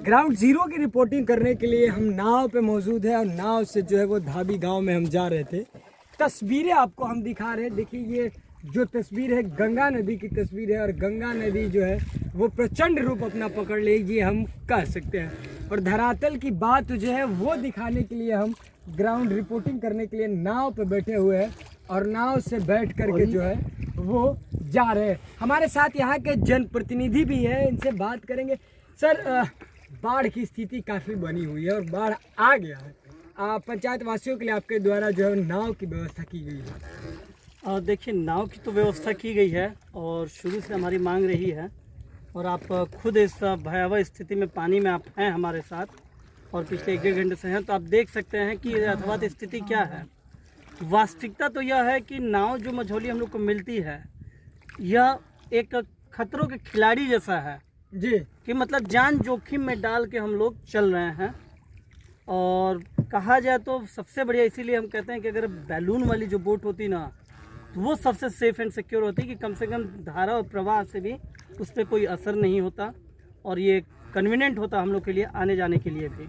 Ground zero की reporting करने के लिए हम नाव पे मौजूद है और नाव से जो है वो धाबी गांव में हम जा रहे थे। तस्वीरें आपको हम दिखा रहे हैं। देखिए ये जो तस्वीर है गंगा नदी की तस्वीर है और गंगा नदी जो है वो प्रचंड रूप अपना पकड़ लेगी हम कह सकते हैं। और धरातल की बात जो है वो दिखाने के लिए हम ग्राउंड रिपोर्टिंग करने के लिए नाव पे बैठे हुए हैं और नाव से बैठ करके जो है वो जा रहे हैं। हमारे साथ यहाँ के जनप्रतिनिधि भी है, इनसे बात करेंगे। सर, बाढ़ की स्थिति काफ़ी बनी हुई है और बाढ़ आ गया है, पंचायत वासियों के लिए आपके द्वारा जो है नाव की व्यवस्था की गई है। देखिए, नाव की तो व्यवस्था की गई है और शुरू से हमारी मांग रही है और आप खुद इस भयावह स्थिति में पानी में आप हैं हमारे साथ और पिछले 1-1.5 घंटे से हैं, तो आप देख सकते हैं कि यथावत स्थिति क्या है। वास्तविकता तो यह है कि नाव जो मझौली हम लोग को मिलती है यह एक खतरों के खिलाड़ी जैसा है जी, कि मतलब जान जोखिम में डाल के हम लोग चल रहे हैं। और कहा जाए तो सबसे बढ़िया इसीलिए हम कहते हैं कि अगर बैलून वाली जो बोट होती ना तो वो सबसे सेफ एंड सिक्योर होती कि कम से कम धारा और प्रवाह से भी उस पर कोई असर नहीं होता और ये कन्वीनियंट होता हम लोग के लिए आने जाने के लिए भी,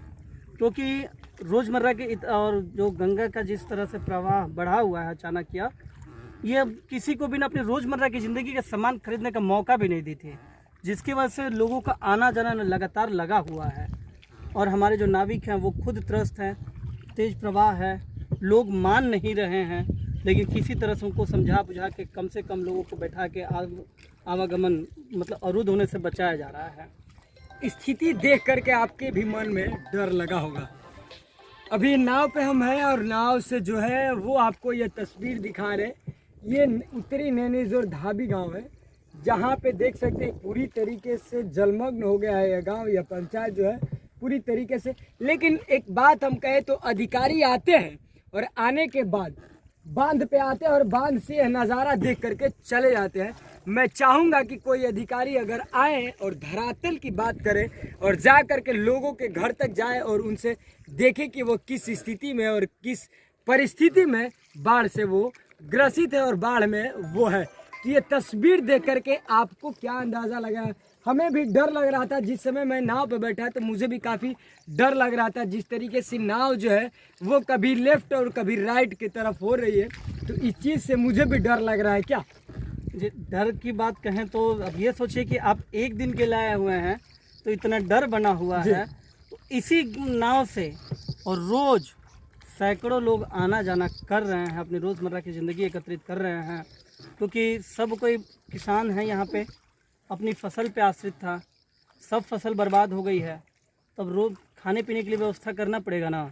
क्योंकि रोज़मर्रा के और जो गंगा का जिस तरह से प्रवाह बढ़ा हुआ है अचानक किया, ये किसी को भी ना अपनी रोज़मर्रा की ज़िंदगी का सामान खरीदने का मौका भी नहीं दी थी, जिसकी वजह से लोगों का आना जाना लगातार लगा हुआ है। और हमारे जो नाविक हैं वो खुद त्रस्त हैं, तेज़ प्रवाह है, लोग मान नहीं रहे हैं, लेकिन किसी तरह से उनको समझा बुझा के कम से कम लोगों को बैठा के आवागमन मतलब अवरुद्ध होने से बचाया जा रहा है। स्थिति देख करके आपके भी मन में डर लगा होगा। अभी नाव पे हम हैं और नाव से जो है वो आपको ये तस्वीर दिखा रहे। ये उत्तरी नैनीजोर धाबी गांव है, जहाँ पे देख सकते हैं पूरी तरीके से जलमग्न हो गया है यह गांव, यह पंचायत जो है पूरी तरीके से। लेकिन एक बात हम कहें तो अधिकारी आते हैं और आने के बाद बांध पे आते हैं और बांध से यह नज़ारा देख करके चले जाते हैं। मैं चाहूँगा कि कोई अधिकारी अगर आए और धरातल की बात करे और जा करके लोगों के घर तक जाए और उनसे देखे कि वो किस स्थिति में और किस परिस्थिति में बाढ़ से वो ग्रसित है और बाढ़ में वो है। तो ये तस्वीर देख करके आपको क्या अंदाज़ा लगा? हमें भी डर लग रहा था जिस समय मैं नाव पे बैठा, तो मुझे भी काफ़ी डर लग रहा था। जिस तरीके से नाव जो है वो कभी लेफ्ट और कभी राइट की तरफ हो रही है, तो इस चीज़ से मुझे भी डर लग रहा है। क्या जी, डर की बात कहें तो अब ये सोचिए कि आप एक दिन के लाए हुए हैं तो इतना डर बना हुआ है, तो इसी नाव से और रोज़ सैकड़ों लोग आना जाना कर रहे हैं, अपनी रोज़मर्रा की ज़िंदगी एकत्रित कर रहे हैं, क्योंकि सब कोई किसान है यहाँ पे, अपनी फसल पे आश्रित था, सब फसल बर्बाद हो गई है, तब रोज़ खाने पीने के लिए व्यवस्था करना पड़ेगा ना।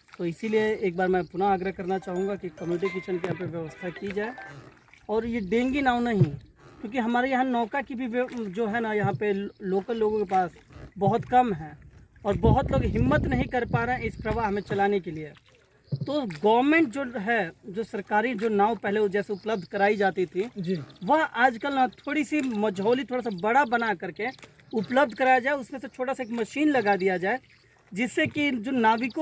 तो इसीलिए एक बार मैं पुनः आग्रह करना चाहूँगा कि कम्युनिटी किचन की यहाँ पे व्यवस्था की जाए। और ये डेंगी नाव नहीं, क्योंकि हमारे यहाँ नौका की भी जो है ना यहाँ पे लोकल लोगों के पास बहुत कम है और बहुत लोग हिम्मत नहीं कर पा रहे हैं इस प्रवाह में चलाने के लिए। तो गवर्नमेंट जो है, जो सरकारी जो नाव पहले जैसे उपलब्ध कराई जाती थी जी, वह आजकल ना थोड़ी सी मझौली थोड़ा सा बड़ा बना करके उपलब्ध कराया जाए, उसमें से छोटा सा एक मशीन लगा दिया जाए, जिससे कि जो नाविक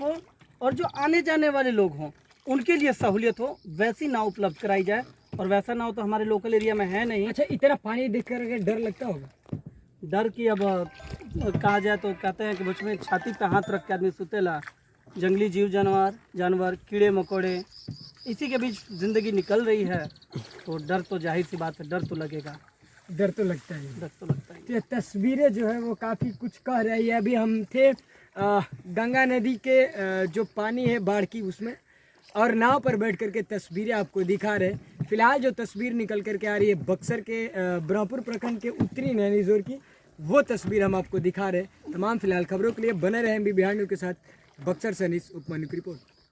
हो और जो आने जाने वाले लोग हों उनके लिए सहूलियत हो, वैसी नाव उपलब्ध कराई जाए। और वैसा नाव तो हमारे लोकल एरिया में है नहीं। अच्छा, इतना पानी देख कर डर लगता होगा? डर की अब कहा जाए तो कहते हैं कि मुझ में छाती पे हाथ रख के आदमी सुतेला, जंगली जीव जानवर कीड़े मकोड़े इसी के बीच ज़िंदगी निकल रही है, तो डर तो जाहिर सी बात है, डर तो लगेगा। डर तो लगता है, डर तो लगता है। तो ये तस्वीरें जो है वो काफ़ी कुछ कह रही है। अभी हम थे गंगा नदी के जो पानी है बाढ़ की उसमें, और नाव पर बैठ करके तस्वीरें आपको दिखा रहे। फिलहाल जो तस्वीर निकल करके आ रही है बक्सर के ब्रह्मपुर प्रखंड के उत्तरी नैनीजोर की, वो तस्वीर हम आपको दिखा रहे। तमाम फिलहाल खबरों के लिए बने रहें भी बिहार न्यूज़ के साथ। बक्सर से अनीस उपमन्यु की रिपोर्ट।